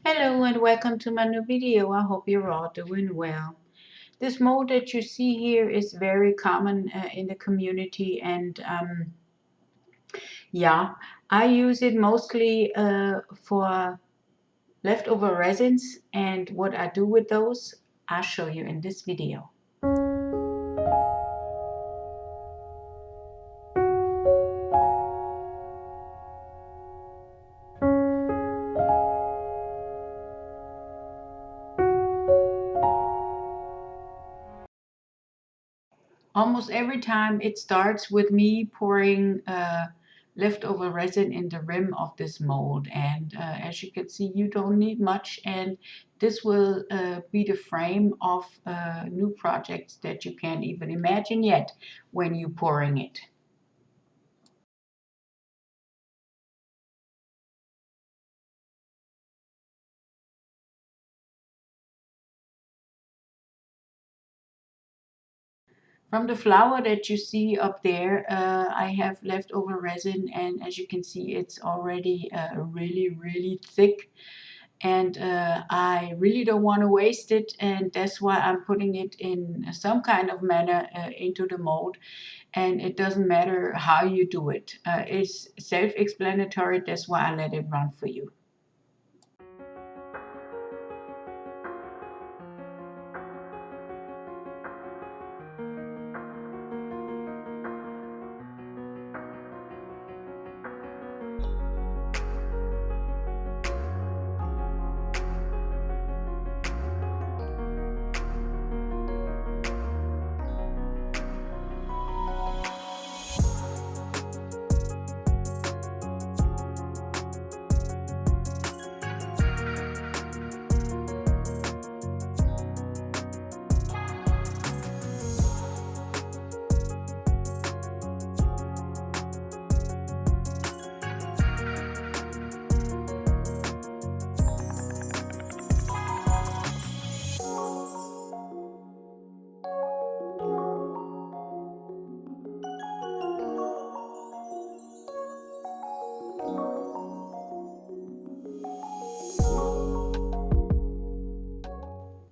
Hello and welcome to my new video. I hope you're all doing well. This mold that you see here is very common in the community, and yeah, I use it mostly for leftover resins, and what I do with those I'll show you in this video. Almost every time it starts with me pouring leftover resin in the rim of this mold, and as you can see, you don't need much, and this will be the frame of new projects that you can't even imagine yet when you're pouring it. From the flower that you see up there, I have leftover resin, and as you can see, it's already really thick, and I really don't want to waste it, and that's why I'm putting it in some kind of manner into the mold. And it doesn't matter how you do it. It's self-explanatory. That's why I let it run for you.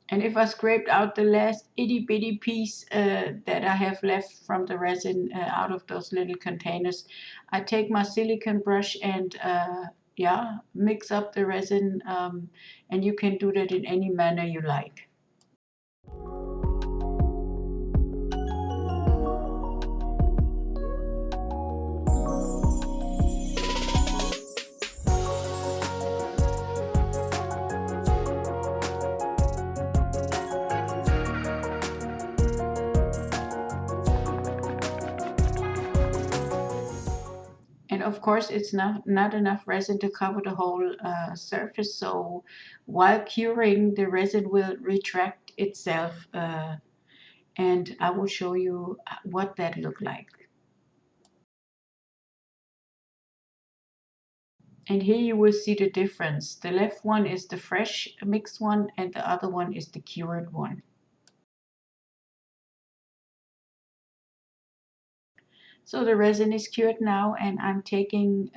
And if I scraped out the last itty bitty piece that I have left from the resin out of those little containers, I take my silicone brush and yeah, mix up the resin, and you can do that in any manner you like. And of course, it's not enough resin to cover the whole surface. So while curing, the resin will retract itself, and I will show you what that look like. And here you will see the difference. The left one is the fresh mixed one, and the other one is the cured one. So the resin is cured now, and I'm taking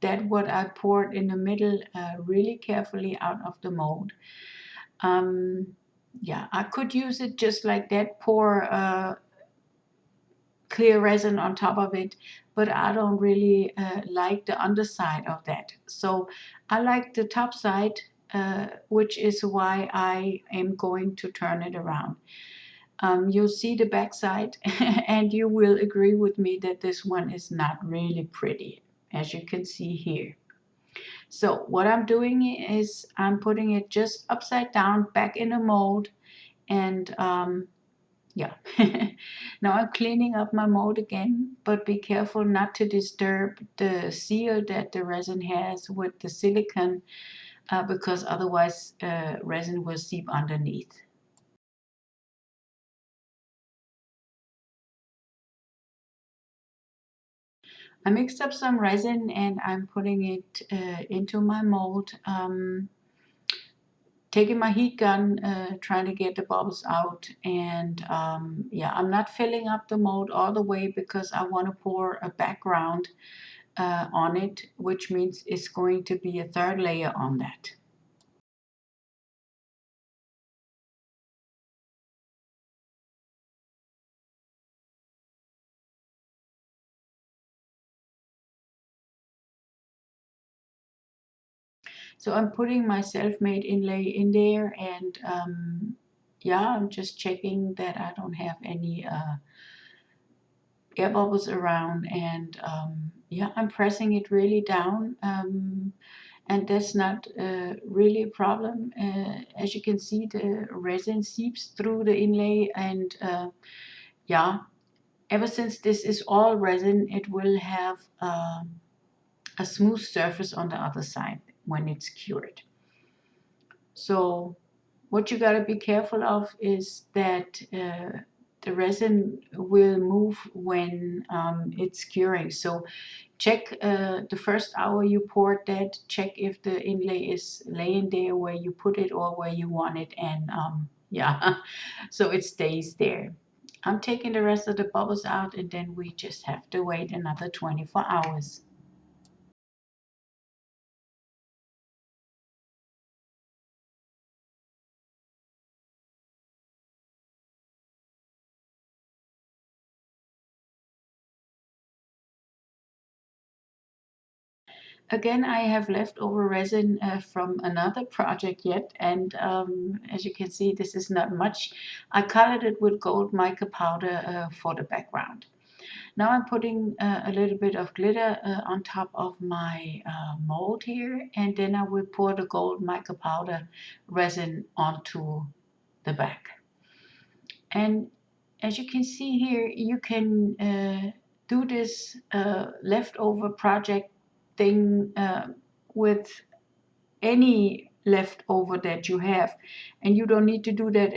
that what I poured in the middle really carefully out of the mold. Yeah, I could use it just like that, pour clear resin on top of it, but I don't really like the underside of that. So I like the top side, which is why I am going to turn it around. You'll see the back side and you will agree with me that this one is not really pretty, as you can see here. So what I'm doing is I'm putting it just upside down back in the mold, and yeah. Now I'm cleaning up my mold again, but be careful not to disturb the seal that the resin has with the silicone, because otherwise resin will seep underneath. I mixed up some resin and I'm putting it into my mold, taking my heat gun, trying to get the bubbles out, and yeah, I'm not filling up the mold all the way because I want to pour a background on it, which means it's going to be a third layer on that. So I'm putting my self-made inlay in there, and yeah, I'm just checking that I don't have any air bubbles around, and yeah, I'm pressing it really down, and that's not really a problem. As you can see, the resin seeps through the inlay, and yeah, ever since this is all resin, it will have a smooth surface on the other side when it's cured. So what you gotta be careful of is that the resin will move when it's curing. So check the first hour you poured that, check if the inlay is laying there where you put it or where you want it, and yeah, so it stays there. I'm taking the rest of the bubbles out, and then we just have to wait another 24 hours. Again, I have leftover resin from another project yet, and as you can see, this is not much. I colored it with gold mica powder for the background. Now I'm putting a little bit of glitter on top of my mold here, and then I will pour the gold mica powder resin onto the back. And as you can see here, you can do this leftover project thing with any leftover that you have, and you don't need to do that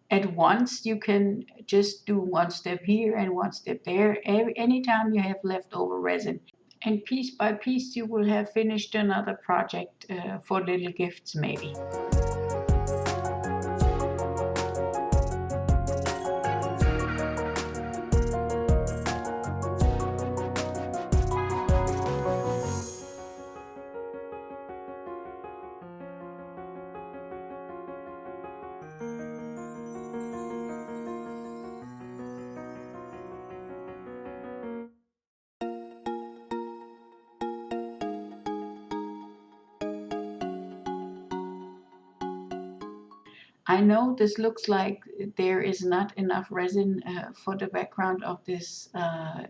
at once. You can just do one step here and one step there anytime you have leftover resin, and piece by piece you will have finished another project for little gifts maybe. I know this looks like there is not enough resin for the background of this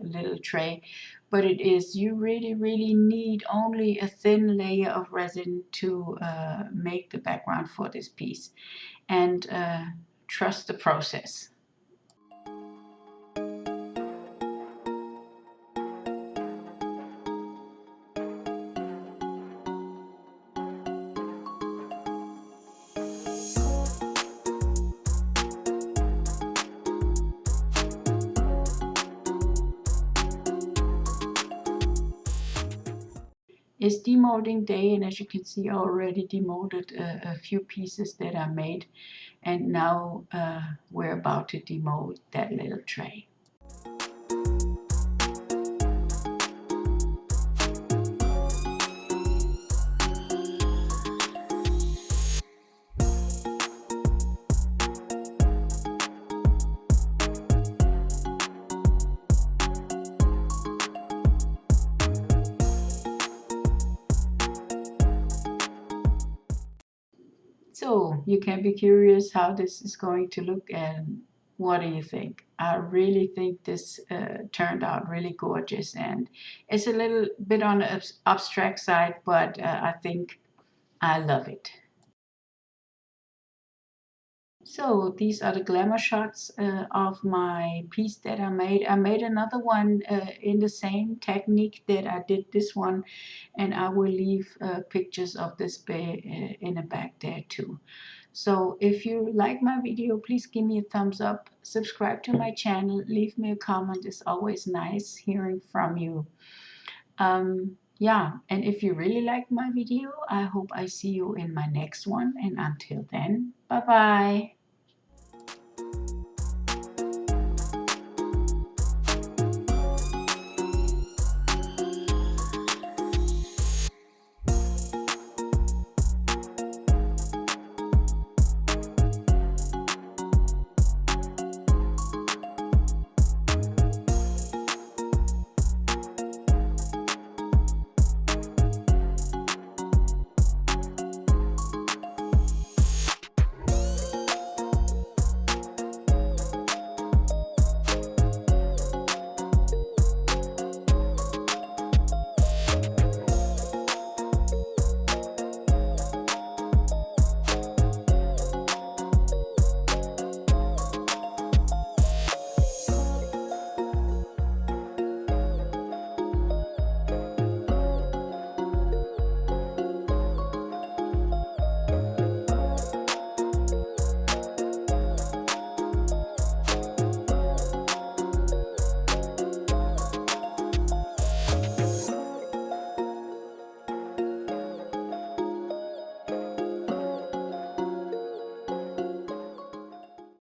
little tray, but it is. You really, really need only a thin layer of resin to make the background for this piece, and trust the process. It's demolding day, and as you can see, I already demolded a few pieces that I made, and now we're about to demold that little tray. So you can be curious how this is going to look, and what do you think? I really think this turned out really gorgeous, and it's a little bit on the abstract side, but I think I love it. So these are the glamour shots of my piece that I made. I made another one in the same technique that I did this one, and I will leave pictures of this in the back there too. So if you like my video, please give me a thumbs up, subscribe to my channel, leave me a comment. It's always nice hearing from you. Yeah, and if you really like my video, I hope I see you in my next one. And until then, bye bye.